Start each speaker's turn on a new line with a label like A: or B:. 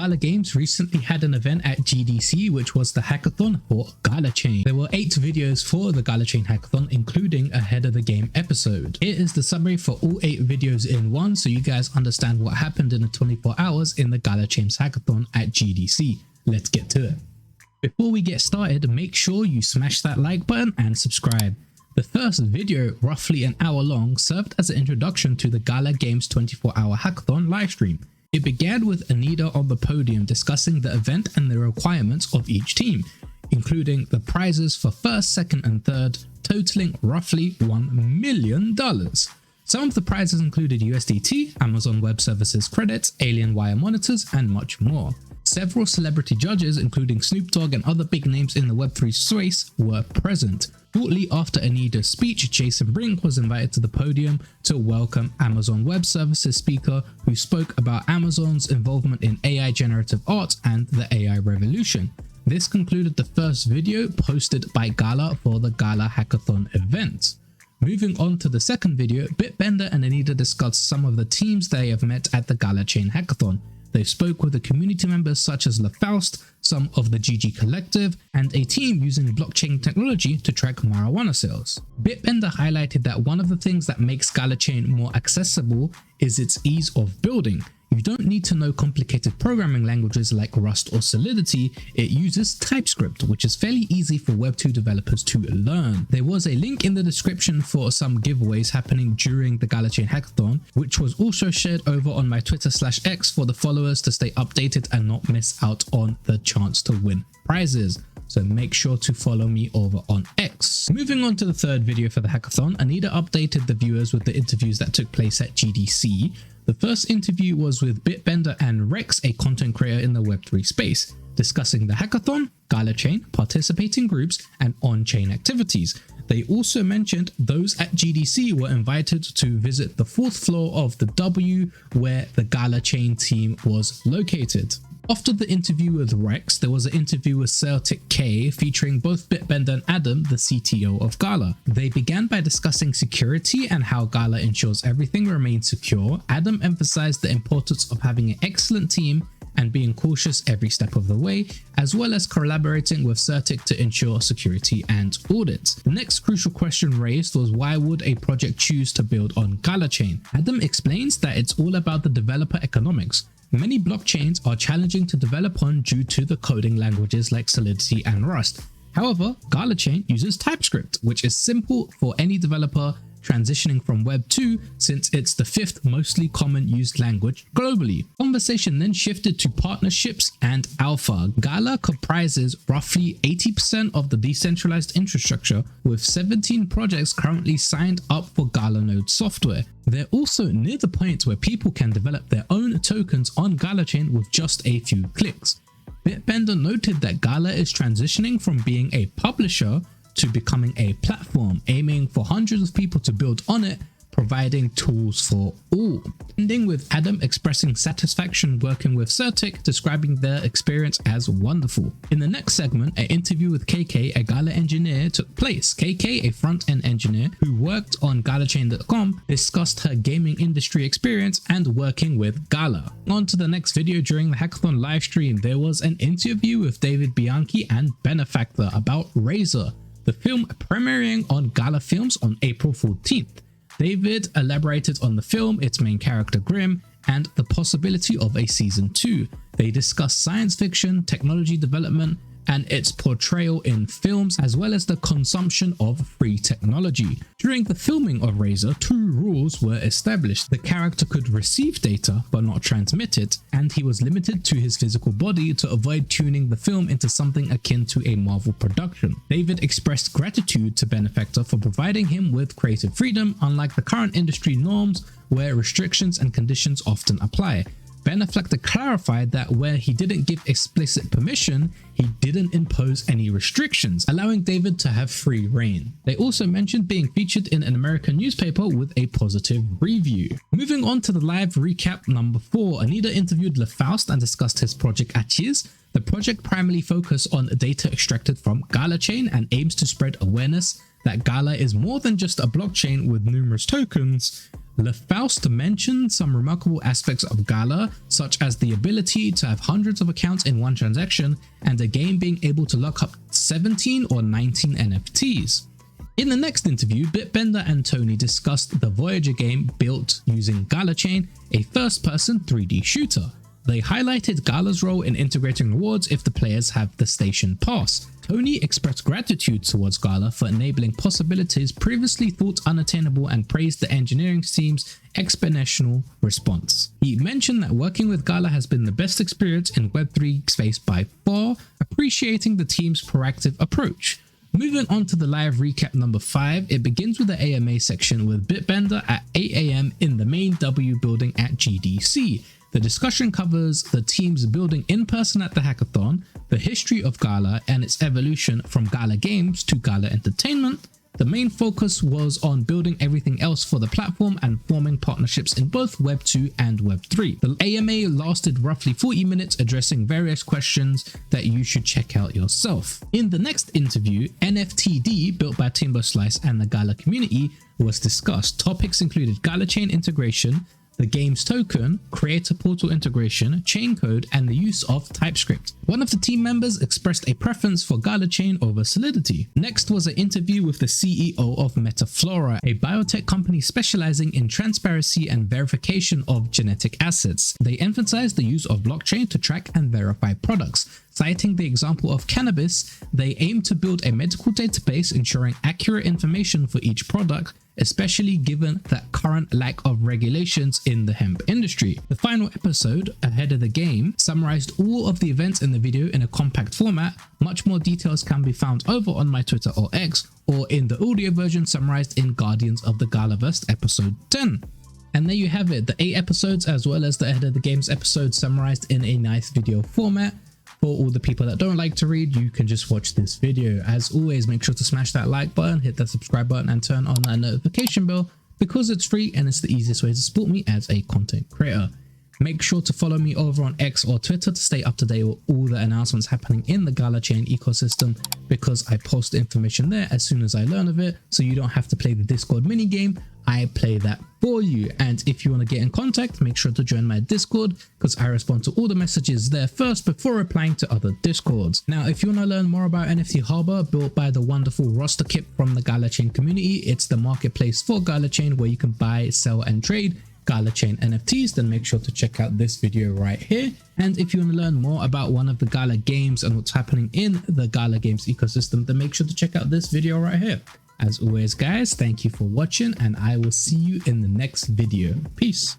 A: GalaGames recently had an event at GDC, which was the hackathon for GalaChain. There were 8 videos for the GalaChain Hackathon, including a head of the game episode. It is the summary for all 8 videos in one, so you guys understand what happened in the 24 hours in the GalaChain Hackathon at GDC. Let's get to it. Before we get started, make sure you smash that like button and subscribe. The first video, roughly an hour long, served as an introduction to the GalaGames 24-hour hackathon livestream. It began with Anita on the podium discussing the event and the requirements of each team, including the prizes for first, second and third, totaling roughly $1 million. Some of the prizes included USDT, Amazon Web Services credits, Alienwire monitors and much more. Several celebrity judges, including Snoop Dogg and other big names in the Web3 space, were present. Shortly after Anita's speech, Jason Brink was invited to the podium to welcome Amazon Web Services speaker who spoke about Amazon's involvement in AI generative art and the AI revolution. This concluded the first video posted by Gala for the Gala Hackathon event. Moving on to the second video, Bitbender and Anita discussed some of the teams they have met at the GalaChain Hackathon. They spoke with the community members such as Fauste, some of the GG Collective, and a team using blockchain technology to track marijuana sales. Bitbender highlighted that one of the things that makes GalaChain more accessible is its ease of building. You don't need to know complicated programming languages like Rust or Solidity. It uses TypeScript, which is fairly easy for Web2 developers to learn. There was a link in the description for some giveaways happening during the GalaChain Hackathon, which was also shared over on my Twitter/X for the followers to stay updated and not miss out on the chance to win prizes. So make sure to follow me over on X. Moving on to the third video for the hackathon, Anita updated the viewers with the interviews that took place at GDC. The first interview was with Bitbender and Rex, a content creator in the Web3 space, discussing the hackathon, GalaChain, participating groups, and on-chain activities. They also mentioned those at GDC were invited to visit the 4th floor of the W, where the GalaChain team was located. After the interview with Rex, there was an interview with Certik featuring both Bitbender and Adam, the CTO of Gala. They began by discussing security and how Gala ensures everything remains secure. Adam emphasized the importance of having an excellent team and being cautious every step of the way, as well as collaborating with Certik to ensure security and audit. The next crucial question raised was why would a project choose to build on GalaChain? Adam explains that it's all about the developer economics. Many blockchains are challenging to develop on due to the coding languages like Solidity and Rust. However, GalaChain uses TypeScript, which is simple for any developer transitioning from Web 2 since it's the 5th mostly common used language globally. Conversation then shifted to partnerships and alpha. Gala comprises roughly 80% of the decentralized infrastructure, with 17 projects currently signed up for Gala node software. They're also near the point where people can develop their own tokens on GalaChain with just a few clicks. Bitbender noted that Gala is transitioning from being a publisher to becoming a platform, aiming for hundreds of people to build on it, providing tools for all. Ending with Adam expressing satisfaction working with Certik, describing their experience as wonderful. In the next segment, an interview with KK, a Gala engineer, took place. KK, a front-end engineer who worked on GalaChain.com, discussed her gaming industry experience and working with Gala. On to the next video. During the hackathon livestream, there was an interview with David Bianchi and Benefactor about Razor, the film premiering on Gala Films on April 14th. David elaborated on the film, its main character Grim, and the possibility of a season 2. They discussed science fiction, technology development, and its portrayal in films, as well as the consumption of free technology. During the filming of Razor, 2 rules were established. The character could receive data but not transmit it, and he was limited to his physical body to avoid tuning the film into something akin to a Marvel production. David expressed gratitude to Benefactor for providing him with creative freedom, unlike the current industry norms where restrictions and conditions often apply. Benefactor clarified that where he didn't give explicit permission, he didn't impose any restrictions, allowing David to have free reign. They also mentioned being featured in an American newspaper with a positive review. Moving on to the live recap number 4, Anita interviewed Fauste and discussed his project Atchies. The project primarily focuses on data extracted from GalaChain and aims to spread awareness that Gala is more than just a blockchain with numerous tokens. Fauste mentioned some remarkable aspects of Gala, such as the ability to have hundreds of accounts in one transaction and a game being able to lock up 17 or 19 NFTs. In the next interview, Bitbender and Tony discussed the Voyager game built using GalaChain, a first-person 3D shooter. They highlighted Gala's role in integrating rewards if the players have the station pass. Tony expressed gratitude towards Gala for enabling possibilities previously thought unattainable and praised the engineering team's exponential response. He mentioned that working with Gala has been the best experience in Web3 space by far, appreciating the team's proactive approach. Moving on to the live recap number 5, it begins with the AMA section with Bitbender at 8 AM in the main W building at GDC. The discussion covers the teams building in person at the hackathon, the history of Gala and its evolution from galagames to Gala Entertainment. The main focus was on building everything else for the platform and forming partnerships in both Web 2 and Web 3. The AMA lasted roughly 40 minutes addressing various questions that you should check out yourself. In the next interview, NFTD, built by Timber Slice and the Gala community, was discussed. Topics included GalaChain integration, the game's token, creator portal integration, chain code, and the use of TypeScript. One of the team members expressed a preference for GalaChain over Solidity. Next was an interview with the CEO of Metaflora, a biotech company specializing in transparency and verification of genetic assets. They emphasized the use of blockchain to track and verify products. Citing the example of cannabis, they aim to build a medical database ensuring accurate information for each product, especially given that current lack of regulations in the hemp industry. The final episode, ahead of the game, summarized all of the events in the video in a compact format. Much more details can be found over on my Twitter or X, or in the audio version summarized in Guardians of the Galaverse episode 10. And there you have it, the 8 episodes as well as the ahead of the games episode summarized in a nice video format. For all the people that don't like to read, you can just watch this video. As always, make sure to smash that like button, hit that subscribe button and turn on that notification bell because it's free and it's the easiest way to support me as a content creator. Make sure to follow me over on X or Twitter to stay up to date with all the announcements happening in the GalaChain ecosystem because I post information there as soon as I learn of it, so you don't have to play the Discord minigame. I play that for you. And if you want to get in contact, make sure to join my Discord because I respond to all the messages there first before replying to other Discords. Now, if you want to learn more about NFT Harbor, built by the wonderful roster kit from the GalaChain community, it's the marketplace for GalaChain where you can buy, sell and trade GalaChain NFTs, then make sure to check out this video right here. And if you want to learn more about one of the Gala games and what's happening in the Gala games ecosystem, then make sure to check out this video right here. As always guys, thank you for watching and I will see you in the next video. Peace.